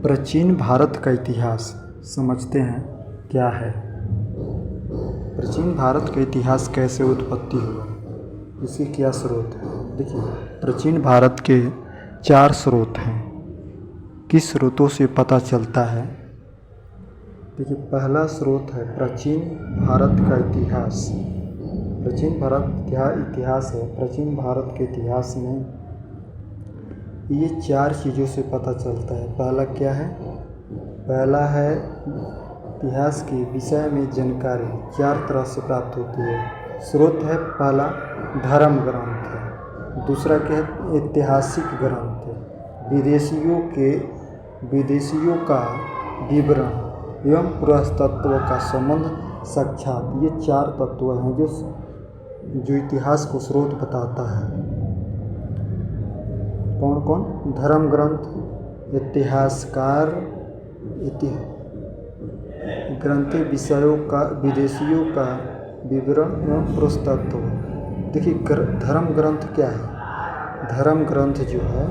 प्राचीन भारत का इतिहास समझते हैं क्या है। प्राचीन भारत का इतिहास कैसे उत्पत्ति हुआ, इसके क्या स्रोत है। देखिए, प्राचीन भारत के 4 स्रोत हैं। किस स्रोतों से पता चलता है। देखिए, पहला स्रोत है प्राचीन भारत का इतिहास। प्राचीन भारत क्या इतिहास है। प्राचीन भारत के इतिहास में ये 4 चीज़ों से पता चलता है। पहला क्या है, पहला है इतिहास के विषय में जानकारी 4 तरह से प्राप्त होती है। स्रोत है पहला धर्म ग्रंथ है, दूसरा क्या है ऐतिहासिक ग्रंथ है, विदेशियों का विवरण एवं पुरातत्व का संबंध साक्षात। ये 4 तत्व हैं जो इतिहास को स्रोत बताता है। कौन कौन, धर्म ग्रंथ, इतिहासकार, ग्रंथ विषयों का, विदेशियों का विवरण एवं पुरातत्व। देखिए, धर्म ग्रंथ क्या है। धर्म ग्रंथ जो है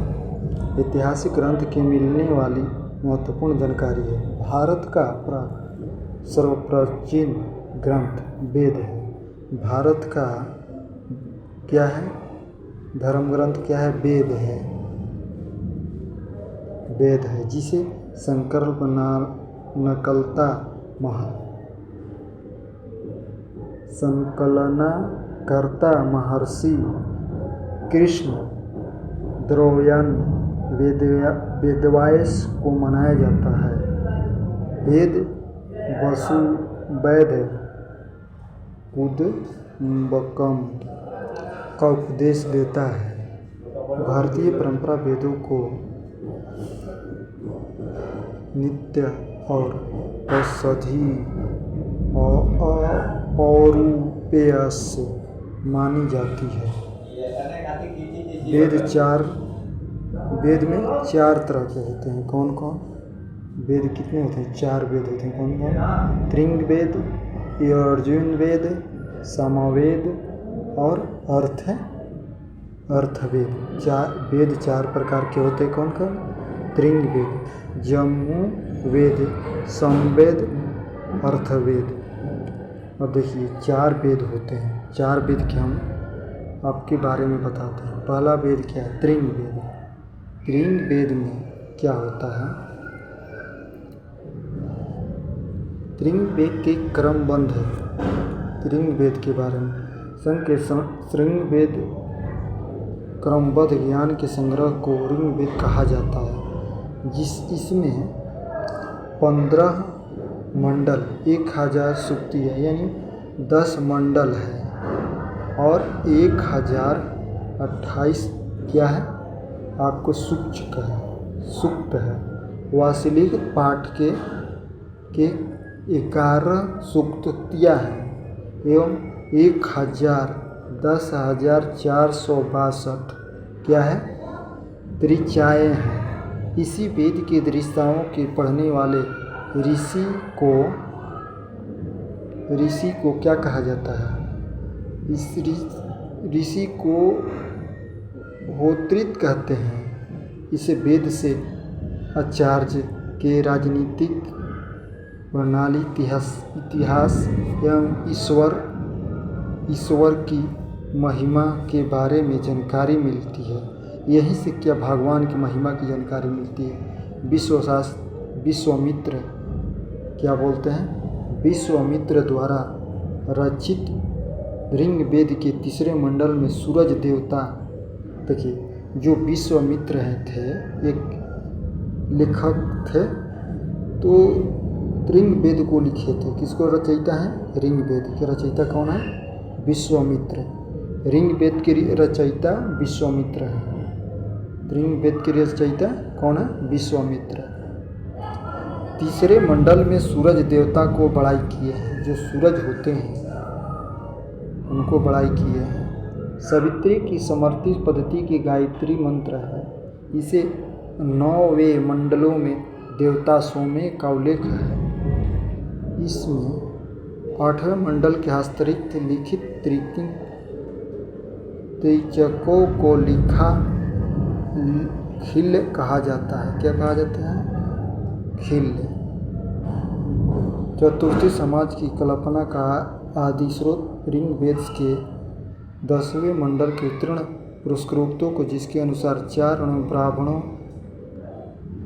ऐतिहासिक ग्रंथ के मिलने वाली महत्वपूर्ण जानकारी है। भारत का सर्वप्राचीन ग्रंथ वेद है। भारत का क्या है, धर्म ग्रंथ क्या है, वेद है। वेद है जिसे संकलनकर्ता महर्षि कृष्ण द्रविड़ वेदव्यास को मनाया जाता है। वेद वसुवैध कुटुम्बकम का उपदेश देता है। भारतीय परंपरा वेदों को नित्य और औषधि पौरुपेयस मानी जाती है। वेद में 4 तरह के होते हैं। कौन कौन वेद कितने होते हैं, 4 वेद होते हैं। कौन कौन, त्रिंगवेद, यजुर्वेद, सामवेद और अर्थवेद। 4 वेद 4 प्रकार के होते हैं। कौन कौन, त्रिंगवेद, यजुर्वेद, सामवेद, अर्थवेद। अब देखिए 4 वेद होते हैं। 4 वेद के हम आपके बारे में बताते हैं। पहला वेद क्या है, त्रिंगवेद। त्रिंगवेद में क्या होता है, त्रिंगवेद के क्रमबद्ध है। त्रिंगवेद के बारे में त्रिंगवेद क्रमबद्ध ज्ञान के संग्रह को ऋग्वेद कहा जाता है। इसमें 15 मंडल 1000 सूक्ति है, यानी 10 मंडल है और 1028 क्या है आपको सूक्त है। वार्षिक पाठ के 11 सूक्तियाँ हैं एवं 10,462 क्या है ऋचाएँ हैं। इसी वेद के दृष्टाओं के पढ़ने वाले ऋषि को क्या कहा जाता है, इस ऋषि को होत्रित कहते हैं। इसे वेद से आचार्य के राजनीतिक प्रणाली, इतिहास एवं ईश्वर की महिमा के बारे में जानकारी मिलती है। यहीं से क्या भगवान की महिमा की जानकारी मिलती है। विश्वामित्र क्या बोलते हैं, विश्वामित्र द्वारा रचित ऋग्वेद के 3 मंडल में सूरज देवता। देखिए, जो विश्वामित्र थे एक लेखक थे, तो ऋग्वेद को लिखे थे। किसको रचयिता है, ऋग्वेद के रचयिता कौन है, विश्वामित्र। ऋग्वेद के रचयिता विश्वामित्र है। ऋग्वेद के रचयिता कौन है, विश्वामित्र। 3 मंडल में सूरज देवता को बड़ाई किए हैं। जो सूरज होते हैं उनको बड़ाई किए हैं। सावित्री की समर्थित पद्धति की गायत्री मंत्र है। इसे 9वें मंडलों में देवता सोमे का उल्लेख है। इसमें 8वें मंडल के हस्तलिखित त्रिचकों को खिल कहा जाता है। क्या कहा जाता है, खिल ले। चतुर्थी समाज की कल्पना का आदि स्रोत ऋग्वेद के 10वें मंडल के तृण पुरुषोक्तों को, जिसके अनुसार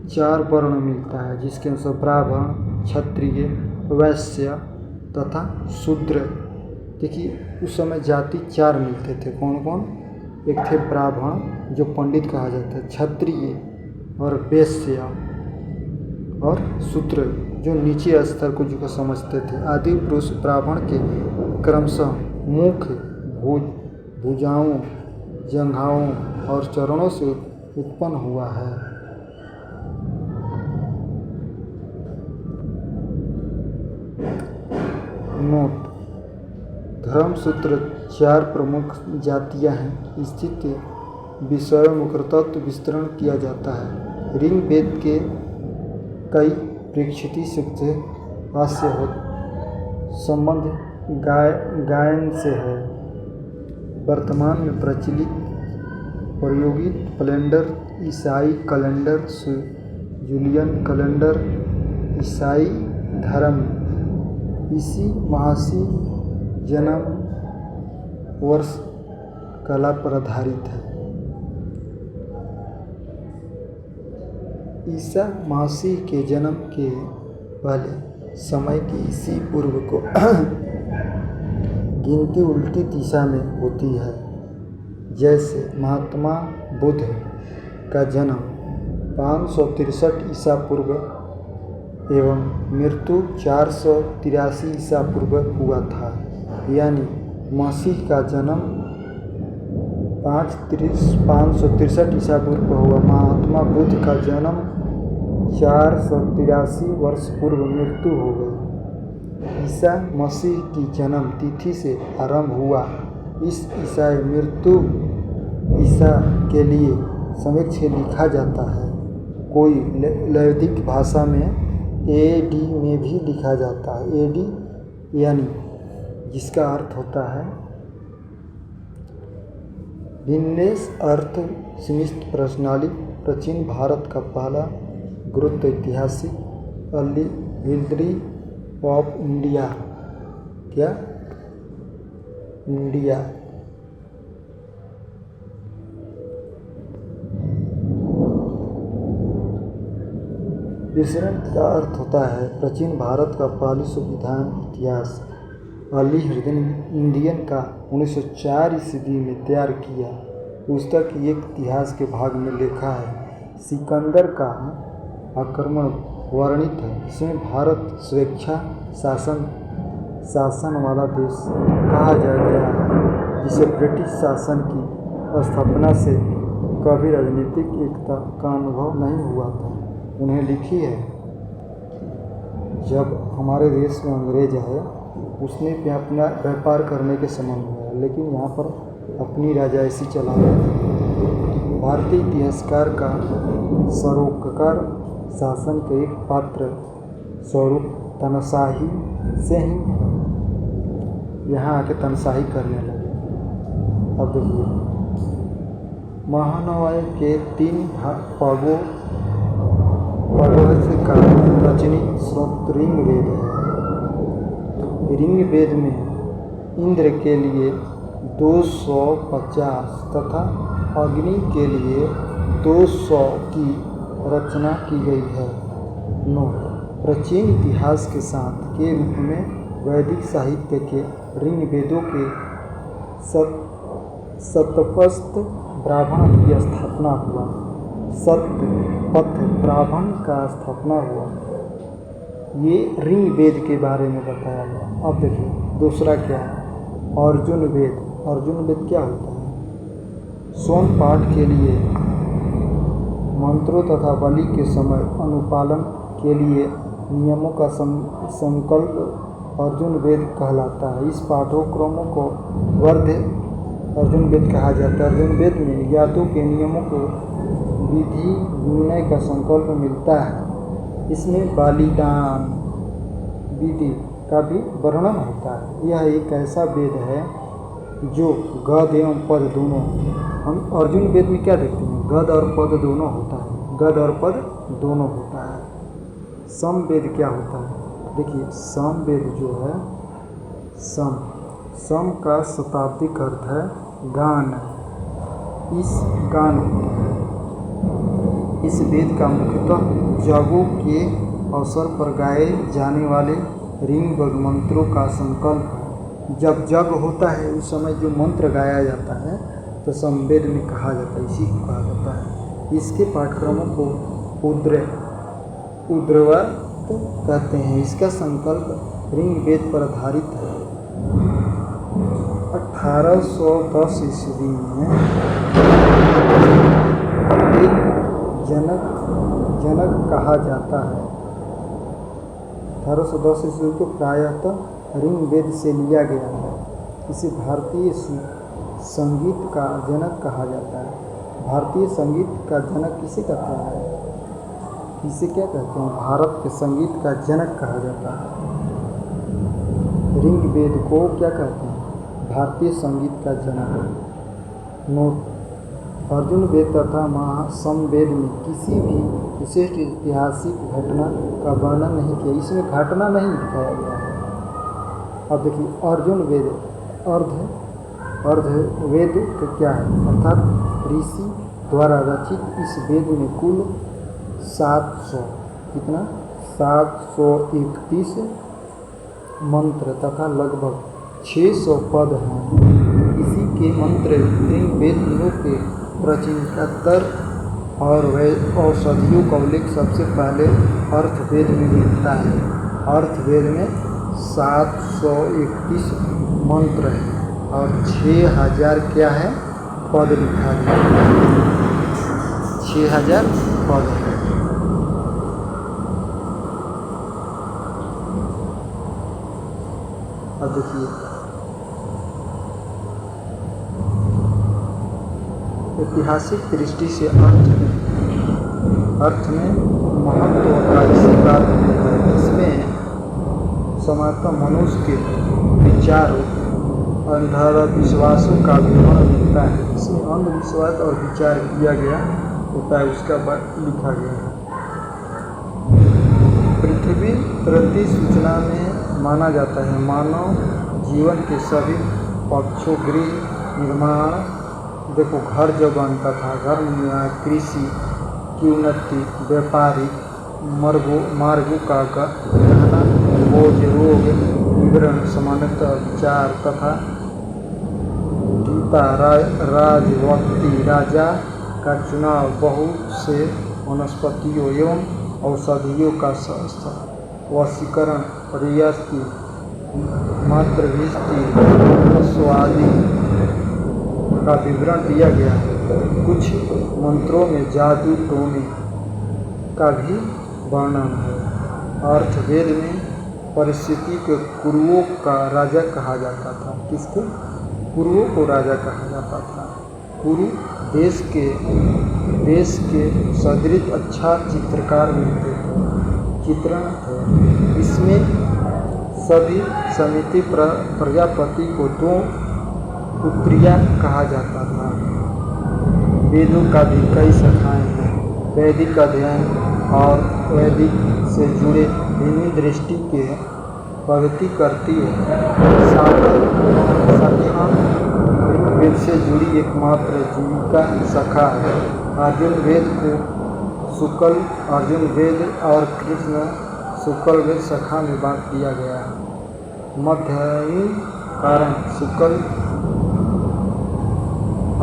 चार वर्ण मिलता है, जिसके अनुसार ब्राह्मण, क्षत्रिय, वैश्य तथा शूद्र। देखिए उस समय जाति 4 मिलते थे। कौन कौन? एक थे ब्राह्मण जो पंडित कहा जाता है, क्षत्रिय और वैश्य और शूद्र जो नीचे स्तर को जो समझते थे। आदि पुरुष ब्राह्मण के क्रमशः मुख, भुजाओं, जंघाओं और चरणों से उत्पन्न हुआ है। नोट: धर्मसूत्र 4 प्रमुख जातियां हैं। स्थिति विषयों में तत्व विस्तरण किया जाता है। ऋग्वेद के कई प्रक्षिति से भाष्य हो संबंध गायन से है। वर्तमान में प्रचलित प्रयोगित कैलेंडर ईसाई कैलेंडर, जूलियन कैलेंडर ईसाई धर्म इसी मासी जन्म वर्ष कला पर आधारित है। ईसा मसीह के जन्म के पहले समय की ईसा पूर्व को गिनती उल्टी दिशा में होती है। जैसे महात्मा बुद्ध का जन्म 563 ईसा पूर्व एवं मृत्यु 483 ईसा पूर्व हुआ था, यानी मसीह का जन्म 563 ईसा पूर्व हुआ। महात्मा बुद्ध का जन्म 483 वर्ष पूर्व मृत्यु हो गई। ईसा मसीह की जन्म तिथि से आरंभ हुआ। इस ईसाई मृत्यु ईसा के लिए समक्ष लिखा जाता है। कोई वैदिक भाषा में AD में भी लिखा जाता है। AD यानी जिसका अर्थ होता है विन्नेस अर्थ सीमित प्रश्नाली। प्राचीन भारत का पहला गुरुत्व ऐतिहासिक हिस्ट्री ऑफ इंडिया क्या इंडिया विवरण का अर्थ होता है प्राचीन भारत का पहली संविधान इतिहास। अर्ली इंडियन का 1904 ईस्वी में तैयार किया। पुस्तक एक इतिहास के भाग में लिखा है। सिकंदर का आक्रमण वर्णित है। इसमें भारत स्वेच्छा शासन वाला देश कहा जा गया है, जिसे ब्रिटिश शासन की स्थापना से कभी राजनीतिक एकता का अनुभव नहीं हुआ था। उन्हें लिखी है जब हमारे देश में अंग्रेज आए उसने अपना व्यापार करने के संबंध में, लेकिन यहाँ पर अपनी राजायसी चला रहे। भारतीय इतिहासकार का सरोकार शासन के एक पात्र स्वरूप तानाशाही से ही यहाँ आके तानाशाही करने लगे। अब देखिए महानवाय के 3 पगों से का प्रचलित स्रोत ऋग्वेद है। ऋग्वेद में इंद्र के लिए 250 तथा अग्नि के लिए 200 की रचना की गई है। नोट: प्राचीन इतिहास के साथ के रूप में वैदिक साहित्य के ऋग्वेदों के शतपथ ब्राह्मण की स्थापना हुआ। शतपथ ब्राह्मण का स्थापना हुआ। ये ऋग्वेद के बारे में बताया गया। अब देखिए दूसरा क्या है, अर्जुन वेद। अर्जुन वेद क्या होता है? स्वर्ण पाठ के लिए मंत्रों तथा बलि के समय अनुपालन के लिए नियमों का संकल्प अर्जुन वेद कहलाता है। इस पाठ्यक्रमों को वर्ध अर्जुन वेद कहा जाता है। अर्जुन वेद में ज्ञातों के नियमों को विधि विनय का संकल्प मिलता है। इसमें बलिदान विधि का भी वर्णन होता है। यह एक ऐसा वेद है जो गद एवं पद दोनों, हम अर्जुन वेद में क्या देखते हैं? गद और पद दोनों होता है। गद और पद दोनों होता है। समवेद क्या होता है? देखिए, समवेद जो है, सम का शताब्दिक अर्थ है गान। इस वेद का मुख्यतः यज्ञों के अवसर पर गाए जाने वाले ऋग मंत्रों का संकल्प है। जब यज्ञ होता है उस समय जो मंत्र गाया जाता है तो समवेद में कहा जाता है, इसी को कहा जाता है। इसके पाठ्यक्रमों को उद्रवाद कहते हैं। इसका संकल्प ऋग्वेद पर आधारित है। 1810 ईस्वी में जनक कहा जाता है। 1810 ईस्वी को प्रायतः ऋग्वेद से लिया गया है। इसे भारतीय संगीत का जनक कहा जाता है। भारतीय संगीत का जनक किसे कहते हैं? इसे क्या कहते हैं? भारत के संगीत का जनक कहा जाता है। ऋग्वेद को क्या कहते हैं? भारतीय संगीत का जनक। नोट: अर्जुन वेद तथा समवेद में किसी भी विशिष्ट ऐतिहासिक घटना का वर्णन नहीं किया। इसमें घटना नहीं दिखाया गया है। अब देखिए, अर्जुन वेद अर्धवेद तो क्या है? अर्थात ऋषि द्वारा रचित इस वेद में कुल 731 मंत्र तथा लगभग 600 पद हैं। इसी के मंत्र ऋग्वेदियों के प्राचीनतर और औषधियों का उल्लेख सबसे पहले अर्थवेद में मिलता है। अर्थवेद में 731 मंत्र हैं और 6000 क्या है? पद लिखा गया है। 6000 पद है। अब देखिए, ऐतिहासिक दृष्टि से अर्थ में महत्व का इसी बात है। इसमें समानतः मनुष्य के विचारों अंधविश्वासों का विवरण मिलता है। इसमें अंधविश्वास और विचार किया गया होता है, उसका लिखा गया है। पृथ्वी प्रति सूचना में माना जाता है। मानव जीवन के सभी पक्षों, गृह निर्माण, देखो घर जो बनता था, घर निर्माण, कृषि की उन्नति, व्यापारिक मार्गों का गहना बोझ, रोग विवरण, सामान्यतः विचार तथा राजवक्ति राजा का चुनाव, बहुत से वनस्पतियों एवं औषधियों का वशीकरण, रियासती मातृभिष्टि, स्वादि का विवरण दिया गया है। कुछ मंत्रों में जादू टोने का भी वर्णन है। अर्थवेद में परिस्थिति के कुरुओं का राजा कहा जाता था। किसको? कुरुओं को राजा कहा जाता था। कुरु देश के सदृश अच्छा चित्रकार मिलते थे, चित्रण थे। इसमें सभी समिति प्रजापति को 2 पुत्रियाँ कहा जाता था। वेदों का भी कई शाखाएँ हैं। वैदिक अध्ययन और वैदिक से जुड़े भिन्न दृष्टि के प्रगति करती है। शाखा ऋग्वेद से जुड़ी एकमात्र जीविका शाखा है। अर्जुन वेद को शुक्ल अर्जुन वेद और कृष्ण शुक्ल वेद शाखा में बांट दिया गया है। मध्ययी कारण शुक्ल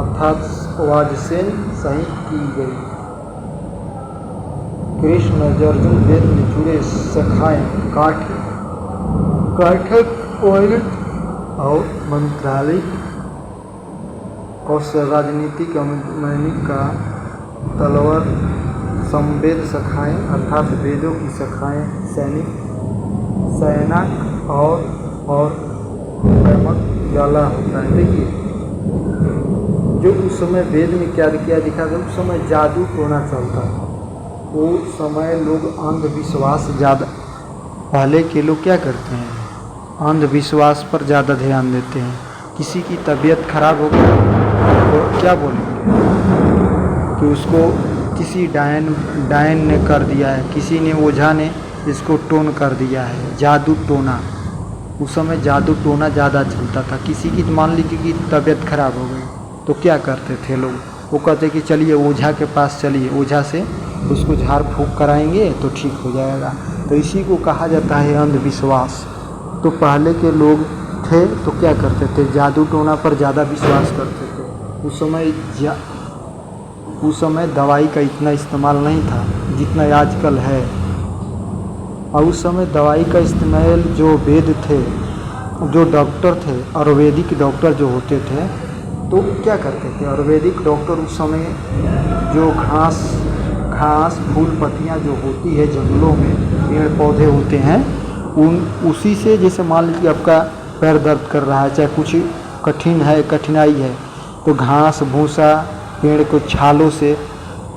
अर्थात वाजसेन सहित की गई। कृष्ण अर्जुन वेद में जुड़े शाखाएँ काठक और मंत्रालय कौशल, राजनीतिक, अमैनिक का तलवार, समवेद शाखाएँ अर्थात वेदों की शाखाएँ सैनक और वैमक ज्वाला होता है। देखिए, जो उस समय वेद में क्या दिखा था, उस समय जादू टोना चलता था। उस समय लोग अंधविश्वास ज़्यादा, पहले के लोग क्या करते हैं? अंधविश्वास पर ज़्यादा ध्यान देते हैं। किसी की तबीयत खराब हो गई तो क्या बोलेंगे कि उसको किसी डायन ने कर दिया है, किसी ने ओझा ने इसको टोन कर दिया है, जादू टोना। उस समय जादू टोना ज़्यादा चलता था। किसी की मान लीजिए कि तबीयत खराब हो गई तो क्या करते थे लोग, वो कहते कि चलिए ओझा के पास चलिए, ओझा से उसको झाड़ फूँक कराएंगे तो ठीक हो जाएगा। तो इसी को कहा जाता है अंधविश्वास। तो पहले के लोग थे तो क्या करते थे, जादू टोना पर ज़्यादा विश्वास करते थे। उस समय दवाई का इतना इस्तेमाल नहीं था जितना आजकल है। और उस समय दवाई का इस्तेमाल जो वेद थे, जो डॉक्टर थे, आयुर्वेदिक डॉक्टर जो होते थे तो क्या करते थे, आयुर्वेदिक डॉक्टर उस समय जो घास फूल पत्तियाँ जो होती है जंगलों में, पेड़ पौधे होते हैं, उसी से, जैसे मान लीजिए आपका पैर दर्द कर रहा है, चाहे कुछ कठिनाई है, तो घास भूसा पेड़ को छालों से,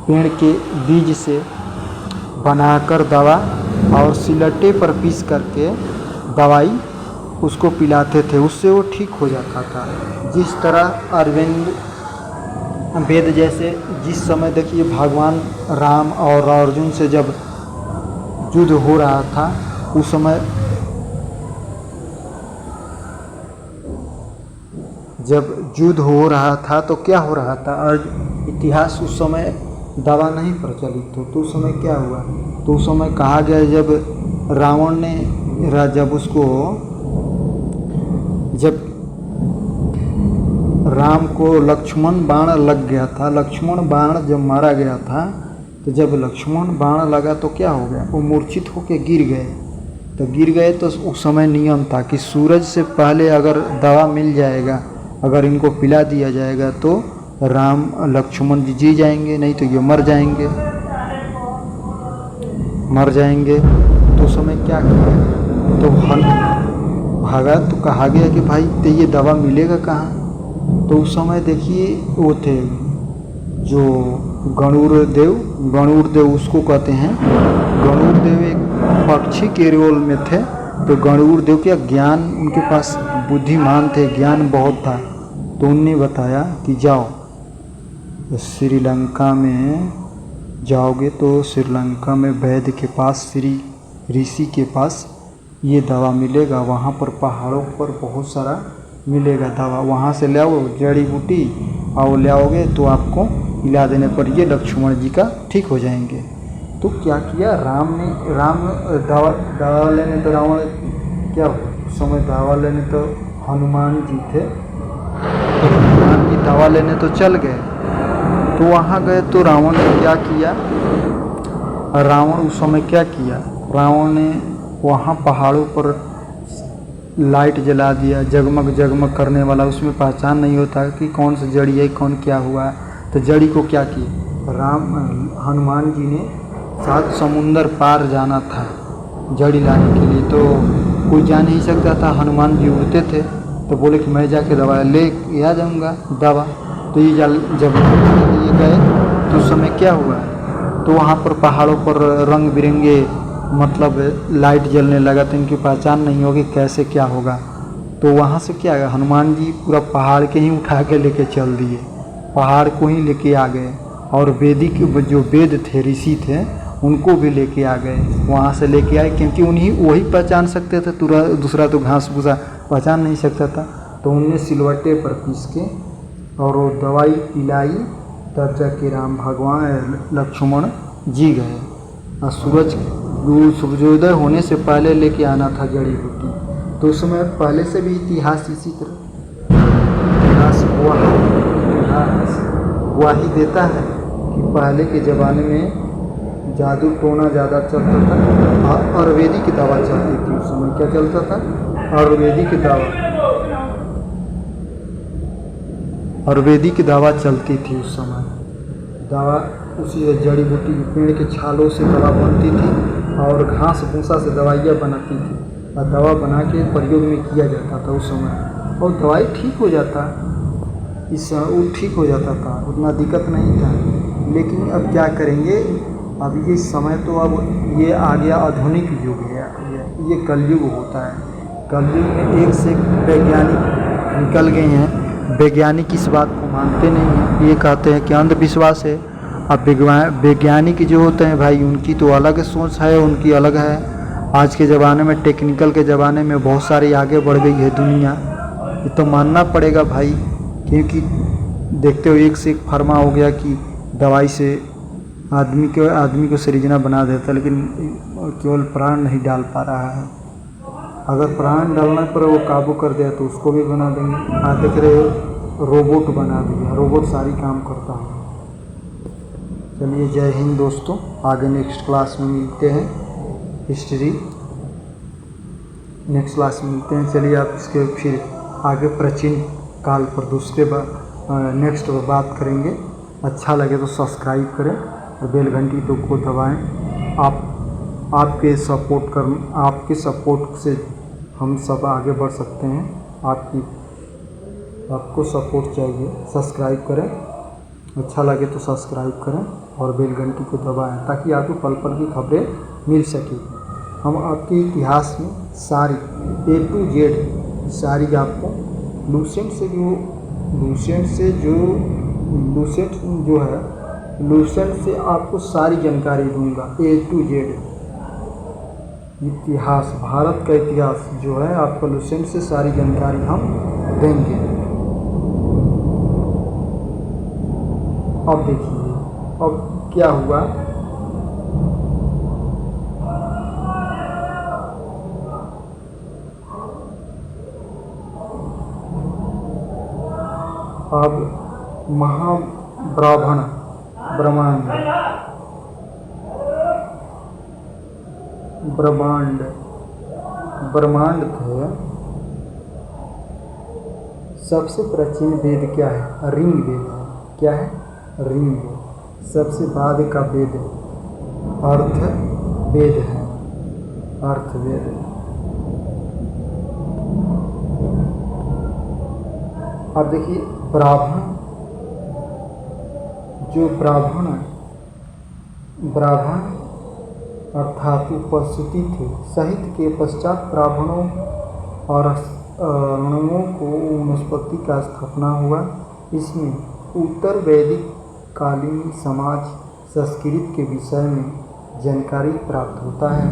पेड़ के बीज से बनाकर दवा और सिलटे पर पीस करके दवाई उसको पिलाते थे, उससे वो ठीक हो जाता था। जिस तरह अरविंद वेद जैसे, जिस समय देखिए भगवान राम और अर्जुन से जब युद्ध हो रहा था, उस समय जब युद्ध हो रहा था तो क्या हो रहा था, और इतिहास उस समय दवा नहीं प्रचलित हो, तो उस समय क्या हुआ, तो उस समय कहा गया जब रावण ने जब राम को लक्ष्मण बाण लग गया था, लक्ष्मण बाण जब मारा गया था, तो जब लक्ष्मण बाण लगा तो क्या हो गया, वो मूर्छित होकर गिर गए। तो गिर गए तो उस समय नियम था कि सूरज से पहले अगर दवा मिल जाएगा, अगर इनको पिला दिया जाएगा तो राम लक्ष्मण जी जाएंगे, नहीं तो ये मर जाएंगे। तो उस समय क्या किया, तो भागा, तो कहा गया कि भाई तो ये दवा मिलेगा कहाँ। तो उस समय देखिए वो थे जो गणुर देव उसको कहते हैं, गणुर देव एक पक्षी के रोल में थे। तो गणुर देव क्या ज्ञान, उनके पास बुद्धिमान थे, ज्ञान बहुत था। तो उनने बताया कि जाओ श्रीलंका में जाओगे तो श्रीलंका में वैद्य के पास, श्री ऋषि के पास ये दवा मिलेगा, वहाँ पर पहाड़ों पर बहुत सारा मिलेगा दवा, वहाँ से ले आओ जड़ी बूटी, और ले आओगे तो आपको पिला देने पर ये लक्ष्मण जी का ठीक हो जाएंगे। तो क्या किया राम दवा लेने, तो रावण क्या समय दवा लेने तो हनुमान जी थे, तो हनुमान जी दवा लेने तो चल गए। तो वहाँ गए तो रावण ने क्या किया, रावण उस समय क्या किया, रावण ने वहाँ पहाड़ों पर लाइट जला दिया, जगमग करने वाला, उसमें पहचान नहीं होता कि कौन सा जड़ी है, कौन क्या हुआ। तो जड़ी को क्या किया, हनुमान जी ने 7 समुंदर पार जाना था जड़ी लाने के लिए, तो कोई जा नहीं सकता था, हनुमान जी उड़ते थे, तो बोले कि मैं जाके दवा ले आ जाऊँगा दवा। तो ये जब ये गए तो उस समय क्या हुआ, तो वहाँ पर पहाड़ों पर रंग बिरंगे मतलब लाइट जलने लगा, तो इनकी पहचान नहीं होगी कैसे क्या होगा। तो वहाँ से क्या है, हनुमान जी पूरा पहाड़ के ही उठा के लेके चल दिए, पहाड़ को ही लेके आ गए, और वैदिक जो वेद थे, ऋषि थे, उनको भी लेके आ गए, वहाँ से लेके आए, क्योंकि वही पहचान सकते थे, दूसरा तो घास भूसा पहचान नहीं सकता था। तो उनने सिलवट्टे पर पीस के और वो दवाई पिलाई, तब जाके राम भगवान लक्ष्मण जी गए। और सूर्योदय होने से पहले लेके आना था जड़ी बूटी। तो उस समय पहले से भी इतिहास इसी तरह इतिहास गवाही देता है कि पहले के ज़माने में जादू टोना ज़्यादा चलता था, और वैदिक दवा चलती थी। उस समय क्या चलता था, आयुर्वेदिक दवा चलती थी। उस समय दवा उसी जड़ी बूटी पेड़ के छालों से दवा बनती थी, और घास भूसा से दवाइयाँ बनाती थी, और दवा बना के प्रयोग में किया जाता था उस समय, और दवाई ठीक हो जाता, वो ठीक हो जाता था, उतना दिक्कत नहीं था। लेकिन अब क्या करेंगे, अब ये समय तो अब ये आ गया आधुनिक युग है, ये कलयुग होता है। कलयुग में एक से वैज्ञानिक निकल गए हैं, वैज्ञानिक इस बात को मानते नहीं हैं, ये कहते हैं कि अंधविश्वास है। अब वैज्ञानिक जो होते हैं भाई, उनकी तो अलग सोच है, उनकी अलग है, आज के ज़माने में, टेक्निकल के ज़माने में बहुत सारी आगे बढ़ गई है दुनिया, ये तो मानना पड़ेगा भाई। क्योंकि देखते हो एक से एक फार्मा हो गया कि दवाई से आदमी को सृजना बना देता, लेकिन केवल प्राण नहीं डाल पा रहा है। अगर प्राण डालने पर वो काबू कर दिया तो उसको भी बना देंगे। आज देख रहे हो रोबोट बना दिया, रोबोट सारी काम करता है। चलिए जय हिंद दोस्तों, आगे नेक्स्ट क्लास में मिलते हैं। हिस्ट्री नेक्स्ट क्लास में मिलते हैं। चलिए आप इसके फिर आगे प्राचीन काल पर दूसरे बार नेक्स्ट बात करेंगे। अच्छा लगे तो सब्सक्राइब करें और बेल घंटी तो को दबाएं। आपके सपोर्ट से हम सब आगे बढ़ सकते हैं। आपको सपोर्ट चाहिए। सब्सक्राइब करें, अच्छा लगे तो सब्सक्राइब करें और बेल घंटी को दबाएं ताकि आपको पल पल की खबरें मिल सके। हम आपके इतिहास में सारी A to Z सारी आपको लूसेंट से आपको सारी जानकारी दूंगा। A to Z इतिहास, भारत का इतिहास जो है आपको लूसेंट से सारी जानकारी हम देंगे। अब देखिए अब क्या हुआ। अब ब्रह्मांड थे। सबसे प्राचीन वेद क्या है? ऋग वेद है। क्या है? ऋग वेद। सबसे बाद का वेद अर्थवेद है। अर्थवेद। अब देखिए ब्राह्मण अर्थात उपस्थिति थे। साहित्य के पश्चात ब्राह्मणों और अणुओं को वनस्पति का स्थापना हुआ। इसमें उत्तर वैदिक कालीन समाज संस्कृत के विषय में जानकारी प्राप्त होता है।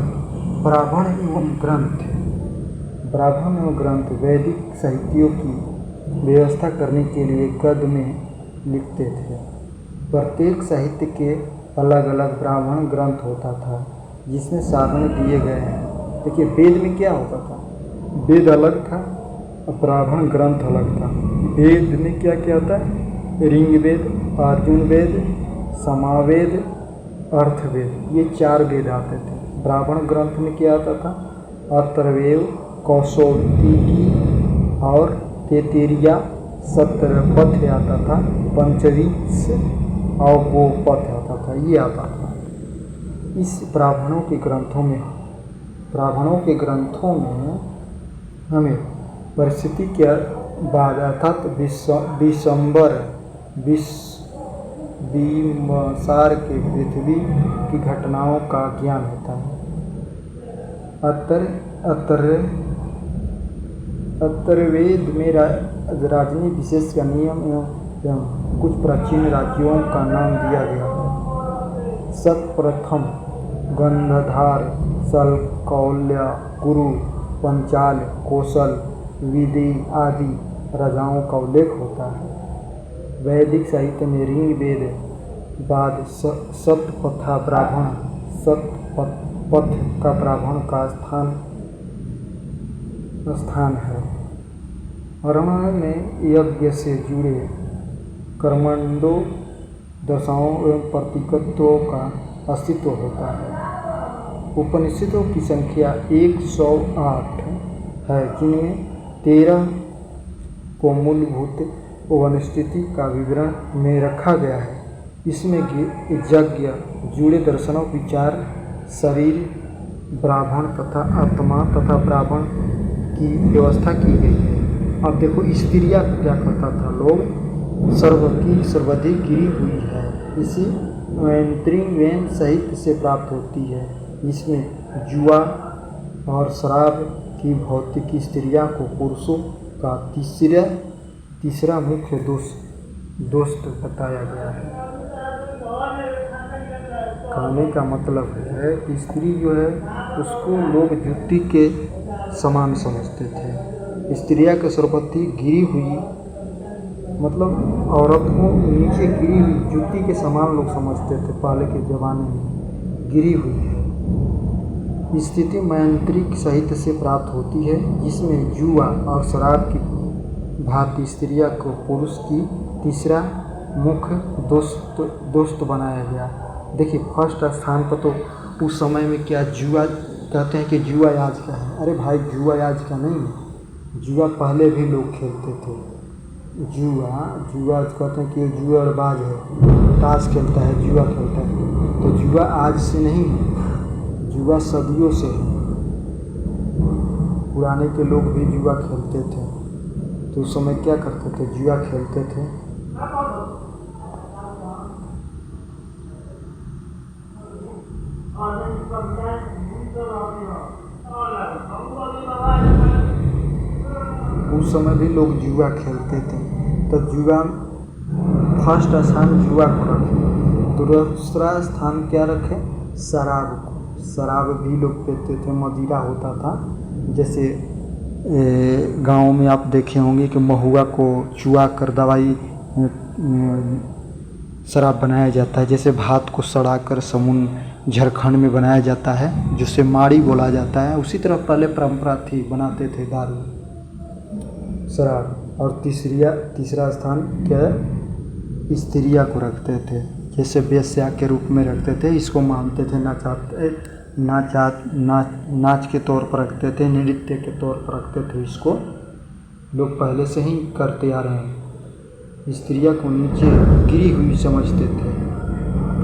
ब्राह्मण एवं ग्रंथ वैदिक साहित्यों की व्यवस्था करने के लिए गद्य में लिखते थे। प्रत्येक साहित्य के अलग अलग ब्राह्मण ग्रंथ होता था जिसमें सारण दिए गए हैं। देखिए वेद में क्या होता था? वेद अलग था और ब्राह्मण ग्रंथ अलग था। वेद में क्या क्या आता है? ऋग्वेद, अर्जुन वेद, सामवेद, अर्थवेद, ये 4 वेद आते थे। ब्राह्मण ग्रंथ में क्या आता था? अथर्ववेद, कौशोतिकी और तैत्तिरीय, सत्रपथ आता था, पंचदश और गोपथ आता था, ये आता था। इस ब्राह्मणों के ग्रंथों में हमें परिस्थिति के बाद अर्थात विमसार के पृथ्वी की घटनाओं का ज्ञान होता है। अथर्ववेद में राजनीति विशेष का नियम एवं कुछ प्राचीन राज्यों का नाम दिया गया है। सर्वप्रथम गंधधार, सलकौल्य, कुरु, पंचाल, कौशल, विदि आदि राजाओं का उल्लेख होता है। वैदिक साहित्य में ऋग्वेद बाद सतपथ का ब्राह्मण का स्थान है। अरण्य में यज्ञ से जुड़े कर्मंडों, दशाओं एवं प्रतीकत्वों का अस्तित्व होता है। उपनिषदों की संख्या 108 है, जिनमें 13 को मूलभूत वनस्पति का विवरण में रखा गया है। इसमें यज्ञ, जुड़े दर्शनों, विचार, शरीर, ब्राह्मण तथा आत्मा तथा ब्राह्मण की व्यवस्था की गई है। अब देखो स्त्रियाँ क्या करता था, लोग सर्वाधिक गिरी हुई है। इसी वेन साहित्य से प्राप्त होती है। इसमें जुआ और शराब की भौतिकी स्त्रियाँ को पुरुषों का तीसरा मुख्य दोस्त बताया गया है। कहने का मतलब है कि स्त्री जो है उसको लोग जुत्ती के समान समझते थे। स्त्रियाँ के सर्वप्रति गिरी हुई, मतलब औरत को नीचे गिरी हुई जुत्ती के समान लोग समझते थे पहले के ज़माने में। गिरी हुई स्थिति मांत्रिक साहित्य से प्राप्त होती है, जिसमें जुआ और शराब की भांति स्त्रियाँ को पुरुष की तीसरा मुख्य दोस्त बनाया गया। देखिए, फर्स्ट स्थान पर तो उस समय में क्या जुआ कहते हैं कि जुआ आज का है। अरे भाई, जुआ आज का नहीं है, जुआ पहले भी लोग खेलते थे। जुआ कहते हैं कि जुआबाज है, ताश खेलता है, जुआ खेलता है। तो जुआ आज से नहीं है, जुआ सदियों से है। पुराने के लोग भी जुआ खेलते थे। तो उस समय क्या करते थे? जुआ खेलते थे। उस समय भी लोग जुआ खेलते थे। तो जुआ फर्स्ट स्थान जुआ को रखे। दूसरा स्थान क्या रखे? शराब को। शराब भी लोग पीते थे, मदिरा होता था। जैसे गांव में आप देखे होंगे कि महुआ को चुआ कर दवाई शराब बनाया जाता है। जैसे भात को सड़ा कर समुन झारखंड में बनाया जाता है, जिसे माड़ी बोला जाता है। उसी तरह पहले परंपरा थी, बनाते थे दारू, शराब। और तीसरा स्थान क्या है? स्त्रियाँ को रखते थे, जैसे वेश्या के रूप में रखते थे। इसको मानते थे नाच के तौर पर रखते थे, नृत्य के तौर पर रखते थे। इसको लोग पहले से ही करते आ रहे हैं। स्त्रियाँ को नीचे गिरी हुई समझते थे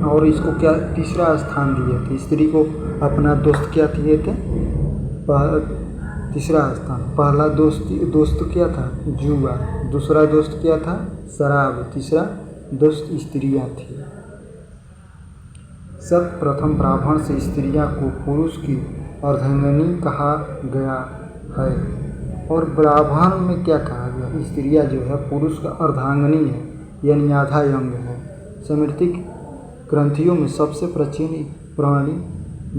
और इसको क्या तीसरा स्थान दिए थे। स्त्री को अपना दोस्त क्या दिए थे? तीसरा स्थान। पहला दोस्त क्या था? जुआ। दूसरा दोस्त क्या था? शराब। तीसरा दोस्त स्त्रियाँ थी। सर्वप्रथम ब्राह्मण से स्त्रियाँ को पुरुष की अर्धांगिनी कहा गया है। और ब्राह्मण में क्या कहा गया? स्त्रियाँ जो है पुरुष का अर्धांगिनी है, यानी आधा अंग है। स्मृतिक ग्रंथियों में सबसे प्राचीन पुरानी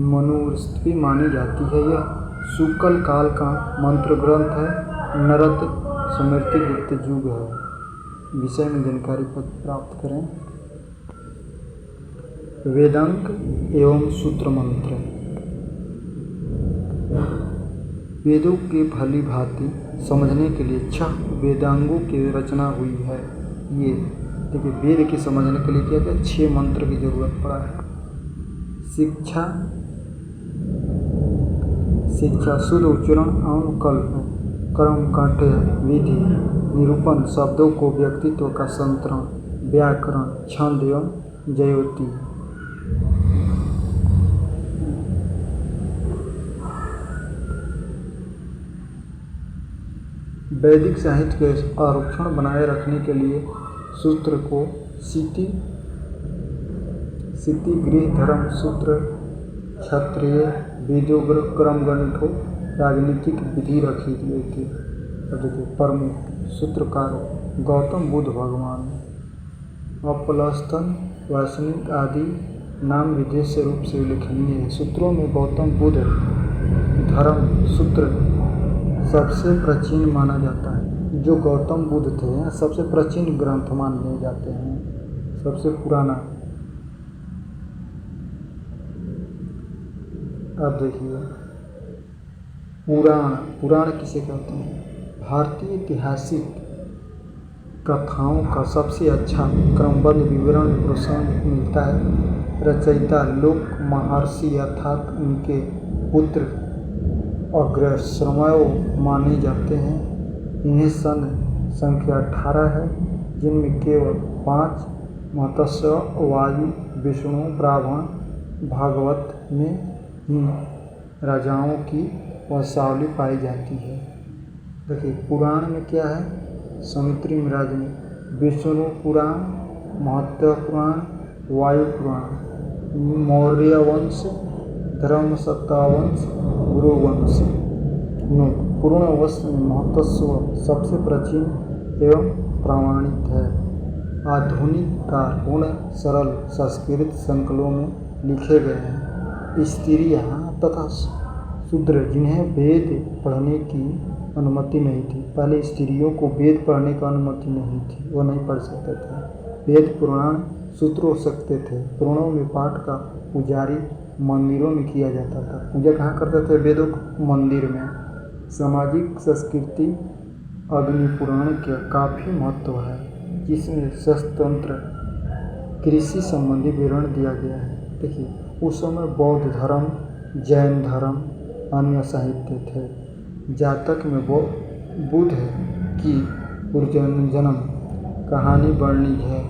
मनुस्मृति मानी जाती है। यह शुक्ल काल का मंत्र ग्रंथ है। नरद स्मृति गुप्त युग है। विषय में जानकारी प्राप्त करें। वेदांग एवं सूत्र मंत्र। वेदों के भली भांति समझने के लिए 6 वेदांगों की रचना हुई है। ये देखिए, वेद के समझने के लिए क्या क्या 6 मंत्र की जरूरत पड़ा है। शिक्षा, शुद्ध उच्चारण, अनुकल्प, कर्म, कंठ, विधि, निरूपण, शब्दों को व्यक्तित्व का संतरण, व्याकरण, छंद एवं ज्योति। वैदिक साहित्य के आरक्षण बनाए रखने के लिए सूत्र को सिति, गृह, धर्म सूत्र, क्षत्रिय, विदुग्र, क्रमगंठो, राजनीतिक विधि रखी गई थी। प्रमुख सूत्रकार गौतम बुद्ध भगवान, अपलस्थन, वैष्णिक आदि नाम विदेश रूप से उल्लेखनीय है। सूत्रों में गौतम बुद्ध धर्म सूत्र सबसे प्राचीन माना जाता है। जो गौतम बुद्ध थे सबसे प्राचीन ग्रंथ माने जाते हैं, सबसे पुराना। अब देखिए, पुराण किसे कहते हैं? भारतीय ऐतिहासिक कथाओं का सबसे अच्छा क्रमबद्ध विवरण प्रसंग मिलता है। रचयिता लोक महर्षि अर्थात उनके पुत्र अग्रश्रमय माने जाते हैं। इन्हें सन संख्या 18 है, जिनमें केवल 5 मत्स्य, वायु, विष्णु, ब्राह्मण, भागवत में ही राजाओं की वंशावली पाई जाती है। देखिए, पुराण में क्या है? समुद्री राज में विष्णु पुराण, महत्व पुराण, वायु पुराण, मौर्य वंश, धर्मसत्ता वंश, गुरु वंश। पूर्ण वंश में महत्स्व सबसे प्राचीन एवं प्रामाणिक है। आधुनिक काल पूर्ण सरल संस्कृत संकलों में लिखे गए हैं। स्त्रियां तथा शूद्र जिन्हें वेद पढ़ने की अनुमति नहीं थी, पहले स्त्रियों को वेद पढ़ने की अनुमति नहीं थी, वो नहीं पढ़ सकते थे। वेद पुराण सूत्र हो सकते थे। पुराणों में पाठ का पुजारी मंदिरों में किया जाता था। पूजा कहाँ करते थे? वेदों मंदिर में। सामाजिक संस्कृति अग्नि पुराण का काफ़ी महत्व है, जिसमें स्वतंत्र कृषि संबंधी विवरण दिया गया है। देखिए, उस समय बौद्ध धर्म, जैन धर्म, अन्य साहित्य थे। जातक में बुद्ध की पुनर्जन्म कहानी वर्णित है।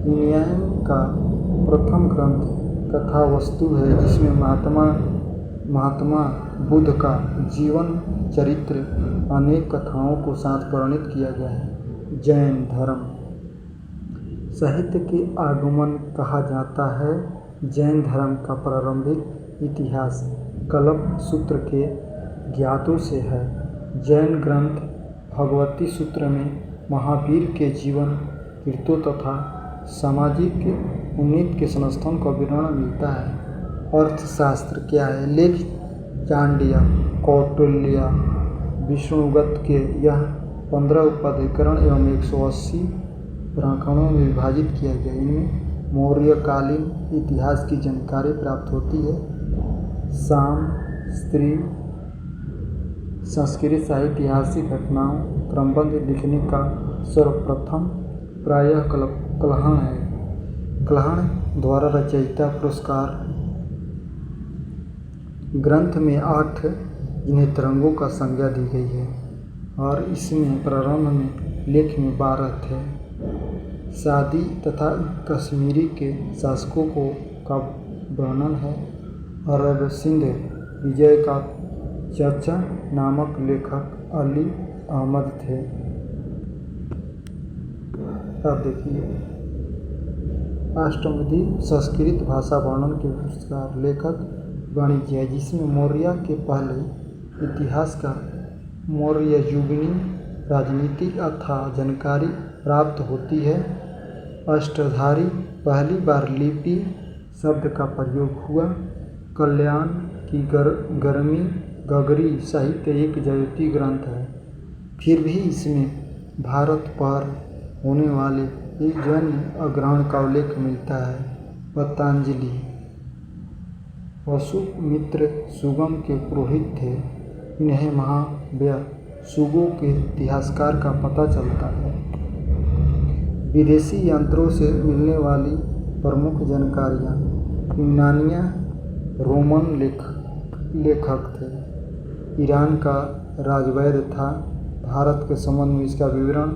न्याय का प्रथम ग्रंथ कथावस्तु है, जिसमें महात्मा बुद्ध का जीवन चरित्र अनेक कथाओं को साथ वर्णित किया गया है। जैन धर्म साहित्य के आगमन कहा जाता है। जैन धर्म का प्रारंभिक इतिहास कल्प सूत्र के ज्ञातों से है। जैन ग्रंथ भगवती सूत्र में महावीर के जीवन कृत्यों तथा सामाजिक उन्नति के संस्थान का विवरण मिलता है। अर्थशास्त्र क्या है? लेख चांडिया, कौटिल्य, विष्णुगुप्त के यह 15 उपाधिकरण एवं 180 प्रकरणों में विभाजित किया गया। इनमें मौर्यकालीन इतिहास की जानकारी प्राप्त होती है। साम स्त्री संस्कृत साहित्य ऐतिहासिक घटनाओं क्रमबद्ध लिखने का सर्वप्रथम प्रायः कल्हण है। कल्हण द्वारा रचयिता पुरस्कार ग्रंथ में 8 जिन्हें तरंगों का संज्ञा दी गई है, और इसमें प्रारंभ में लेख में 12 थे। सादी तथा कश्मीरी के शासकों का वर्णन है। अरब सिंध विजय का चाचा नामक लेखक अली अहमद थे। अब देखिए, अष्टविधि संस्कृत भाषा वर्णन के पुरस्कार लेखक वाणिज्य है, जिसमें मौर्य के पहले इतिहास का मौर्ययुगीन राजनीतिक अथवा जानकारी प्राप्त होती है। अष्टधारी पहली बार लिपि शब्द का प्रयोग हुआ। कल्याण की गगरी साहित्य एक जयती ग्रंथ है। फिर भी इसमें भारत पर होने वाले एक जन अग्रहण का उल्लेख मिलता है। पतंजलि वसुमित्र सुगम के पुरोहित थे। इन्हें महाव्यय सुगों के इतिहासकार का पता चलता है। विदेशी यंत्रों से मिलने वाली प्रमुख जानकारियाँ। यूनानियाँ रोमन लेखक थे। ईरान का राजवैद्य था। भारत के संबंध में इसका विवरण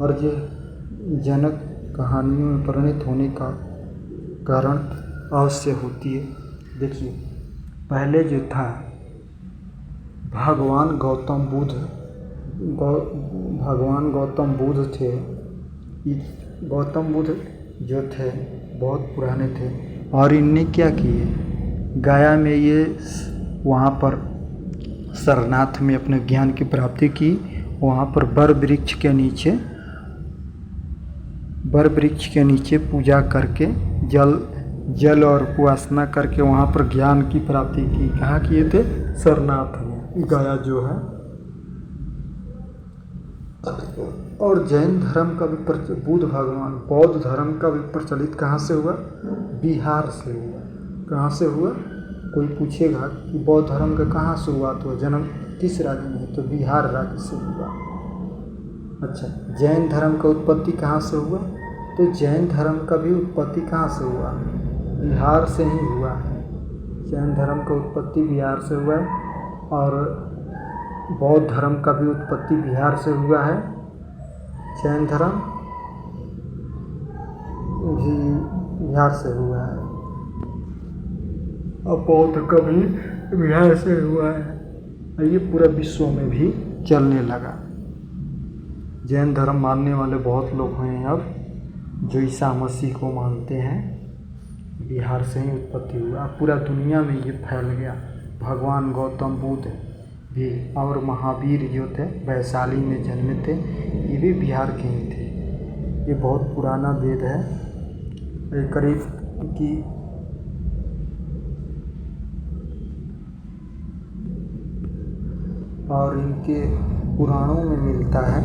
अर्जनक कहानियों में परिणत होने का कारण अवश्य होती है। देखिए, पहले जो था भगवान गौतम बुद्ध थे। गौतम बुद्ध जो थे बहुत पुराने थे, और इनने क्या किए, गया में ये वहाँ पर सरनाथ में अपने ज्ञान की प्राप्ति की। वहाँ पर बर वृक्ष के नीचे पूजा करके जल और उपासना करके वहाँ पर ज्ञान की प्राप्ति की। कहाँ किए थे? सरनाथ में, गया जो है। और जैन धर्म का भी बुद्ध भगवान बौद्ध धर्म का भी प्रचलित कहाँ से हुआ? बिहार से हुआ। कहाँ से हुआ? कोई पूछेगा कि बौद्ध धर्म का कहाँ शुरुआत हुआ, जन्म किस राज्य में? तो बिहार राज्य से हुआ। अच्छा, जैन धर्म का उत्पत्ति कहाँ से हुआ? तो जैन धर्म का भी उत्पत्ति कहाँ से हुआ? बिहार से ही हुआ है। जैन धर्म का उत्पत्ति बिहार से हुआ है, और बौद्ध धर्म का भी उत्पत्ति बिहार से हुआ है। जैन धर्म भी बिहार से हुआ है, और बौद्ध का भी बिहार से हुआ है। ये पूरा विश्व में भी चलने लगा। जैन धर्म मानने वाले बहुत लोग हैं अब, जो ईसा मसीह को मानते हैं। बिहार से ही उत्पत्ति हुआ, पूरा दुनिया में ये फैल गया। भगवान गौतम बुद्ध भी और महावीर जो थे वैशाली में जन्मे थे, ये भी बिहार के ही थे। ये बहुत पुराना वेद है। ये करीब की और इनके पुराणों में मिलता है।